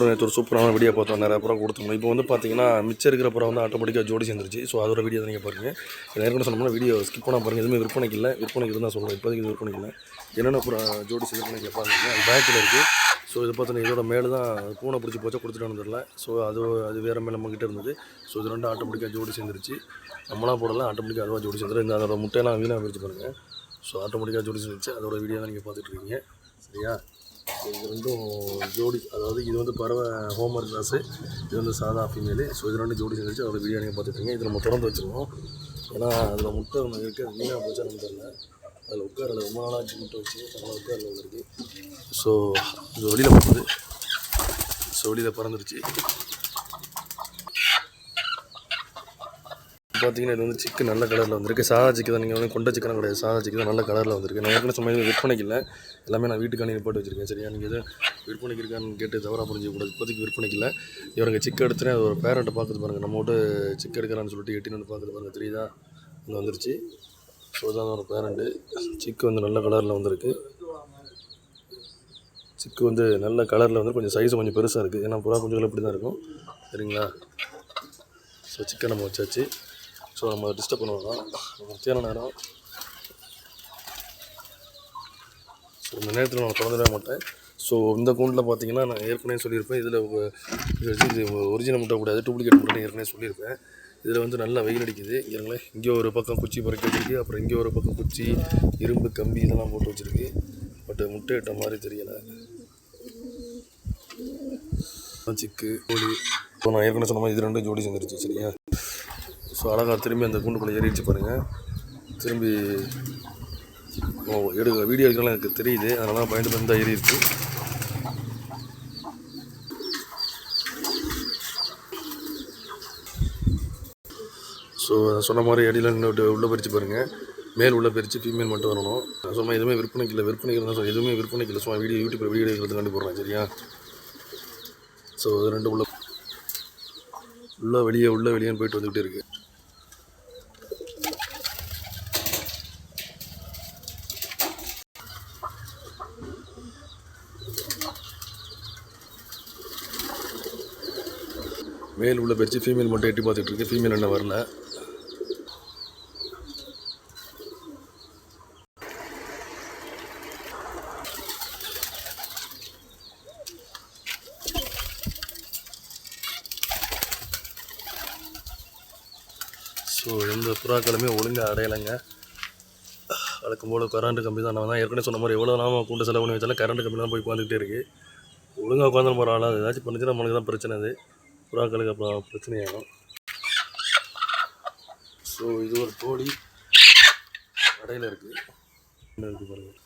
நேற்று ஒரு சூப்பரான வீடியோ பார்த்தோம், நிறைய புறம் கொடுத்துருந்தோம். இப்போ வந்து பார்த்தீங்கன்னா மிச்சம் இருக்கிற புறம் வந்து ஆட்டோமேட்டிக்காக ஜோடி சேர்ந்துருச்சு. ஸோ அதோட வீடியோ தான் நீங்கள் பாருங்கள். ஏற்கனவே சொன்னோம்னா வீடியோ ஸ்கிப் பண்ணால் பாருங்கள். எதுவுமே விற்பனைக்கு இல்லை, விற்பனைக்கு தான் சொல்லுவோம். இப்போதைக்கு இது விற்பனைக்கு இல்லை. என்னென்ன புறம் ஜோடி சேர்ந்து பாருங்க, அது பேக்கில் இருக்குது. ஸோ இது பார்த்தீங்கன்னா இதோட மேலே தான் பூனை பிடிச்சி போச்சா கொடுத்துட்டு தெரியல. ஸோ அது வேறு மேலே நம்மக்கிட்ட இருந்தது. ஸோ இது ரெண்டும் ஆட்டோமேட்டிக்காக ஜோடி சேர்ந்துருச்சு. நம்மளாம் போடலாம், ஆட்டோமேட்டிக்காக அதுவாக ஜோடி சேர்ந்துடும். இந்த அதோட முட்டையெல்லாம் வீணாக பிரித்து பாருங்கள். ஸோ ஆட்டோமேட்டிக்காக ஜோடி சேர்ந்துருச்சு. அதோட வீடியோ தான் நீங்கள் பார்த்துட்ருக்கீங்க. சரியா? ஸோ இது ரெண்டும் ஜோடி, அதாவது இது வந்து பறவை ஹோம்ஒர்க் கிளாஸு, இது வந்து சாதா ஃபீமேலு. ஸோ இது ரெண்டும் ஜோடி சேர்ந்துச்சு. அதோட வீடியோ நீங்கள் பார்த்துட்ருக்கீங்க. இது நம்ம திறந்து வச்சுருக்கோம். ஏன்னா அதில் முட்டை ஒன்று இருக்குது, அது வீணாக போச்சா நமக்கு தெரியல. அதில் உட்காரில் ரொம்ப நாளாச்சு முட்டை வச்சு, அதனால் உட்காரில் ஒன்று இருக்குது. ஸோ இது வெளியில் போகுது. ஸோ வெளியில் பறந்துருச்சு. பார்த்தீங்கன்னா இது வந்து சிக்கன் நல்ல கலரில் வந்திருக்கு. சாதா சிக்கு தான், நீங்கள் வந்து கொண்ட சிக்கனும் கிடையாது, சாதா சிக்கு தான் நல்ல கலரில் வந்திருக்கு. நான் ஏற்கனவே சும்மா விற்பனைக்கு இல்லை, எல்லாமே நான் வீட்டுக்கான போட்டு வச்சுருக்கேன். சரியா? நீங்கள் எதுவும் விற்பனைக்கு இருக்கான்னு கேட்டு தவறாக புரிஞ்சிக்கூடாது. இப்போதைக்கு விற்பனைக்கு இல்லை. இவங்க சிக்கு எடுத்துனே அது ஒரு பேரண்ட்டை பார்க்குது பாருங்கள். நம்ம விட்டு சிக்கு எடுக்கிறான்னு சொல்லிட்டு எட்டின்னு வந்து பார்க்குது பாருங்கள். தெரியுதா? இங்கே வந்துருச்சு. ஸோ தான் ஒரு பேரண்ட்டு. சிக்கு வந்து நல்ல கலரில் வந்திருக்கு. சிக்கு வந்து நல்ல கலரில் வந்து கொஞ்சம் சைஸு கொஞ்சம் பெருசாக இருக்குது. ஏன்னா புறா குஞ்சுகள் இப்படி தான் இருக்கும். சரிங்களா? ஸோ சிக்கன் நம்ம வச்சாச்சு. ஸோ நம்ம டிஸ்டர்ப் பண்ணுவோம், முக்கியமான நேரம். ஸோ இந்த நேரத்தில் நான் திறந்துட மாட்டேன். ஸோ இந்த கூண்டில் பார்த்தீங்கன்னா நான் ஏற்கனவே சொல்லியிருப்பேன், இதில் இது ஒரிஜினல் முட்டை கூடாது, டூப்ளிகேட் முட்டை ஏற்கனவே சொல்லியிருப்பேன். இதில் வந்து நல்லா வெயில் அடிக்குது. இவங்களேன் இங்கே ஒரு பக்கம் குச்சி பறக்க வச்சுருக்கு, அப்புறம் இங்கே ஒரு பக்கம் குச்சி, இரும்பு கம்பி இதெல்லாம் போட்டு வச்சுருக்கு. பட் முட்டை இட்ட மாதிரி தெரியலை. சிக்கு கோழி, ஸோ நான் ஏற்கனவே சொன்ன மாதிரி இது ரெண்டும் ஜோடி சேர்ந்துருச்சு. சரியா? ஸோ அழகாக திரும்பி அந்த கூண்டுக்குள்ளே ஏறிடுச்சு பாருங்கள். திரும்பி வீடியோ எடுக்கலாம் எனக்கு தெரியுது, அதனால பயந்து பயந்து ஏறிடுச்சு. ஸோ சொன்ன மாதிரி அடியில் நின்று உள்ளே பறித்து பாருங்கள். மேல் உள்ளே பறித்து ஃபீமேல் மட்டும் வரணும். சும்மா எதுவுமே விற்பனைக்கு இல்லை, விற்பனைக்கு தான் எதுவுமே விற்பனைக்கு இல்லை. சும்மா யூடியூப்பில் வீடியோ எடுக்கிறதுக்காண்டி போடுறேன். சரியா? ஸோ அது ரெண்டு உள்ளே வெளியே போயிட்டு வந்துக்கிட்டே இருக்குது. மேல் உள்ள பறித்து ஃபீமேல் மட்டும் எட்டி பார்த்துட்ருக்கு. ஃபீமேல் என்ன வரல. ஸோ எந்த புறாக்களுமே ஒழுங்காக அடையலைங்க. வழக்கம் போல் கரண்ட் கம்பி தான். நான் தான் ஏற்கனவே சொன்ன மாதிரி எவ்வளோ நாம கூண்டு செலவு பண்ணி வச்சாலும் கரண்ட் கம்பி தான் போய் உட்காந்துக்கிட்டே இருக்குது. ஒழுங்காக உட்காந்து போகிற ஆளாக ஏதாச்சும் பண்ணிச்சுன்னா நம்மளுக்கு தான் பிரச்சனை. அது புறாக்களுக்கு அப்புறம் பிரச்சனையாகும். ஸோ இது ஒரு கோழி கடையில் இருக்குது பாருங்கள்.